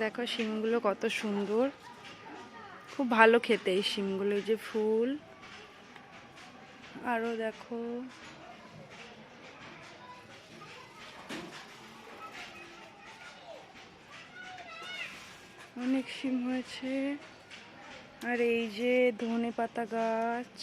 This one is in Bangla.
দেখো শিমগুলো কত সুন্দর, খুব ভালো খেতে এই শিমগুলো। এই যে ফুল, আরো দেখো অনেক শিম হয়েছে। আর এই যে ধনেপাতা গাছ।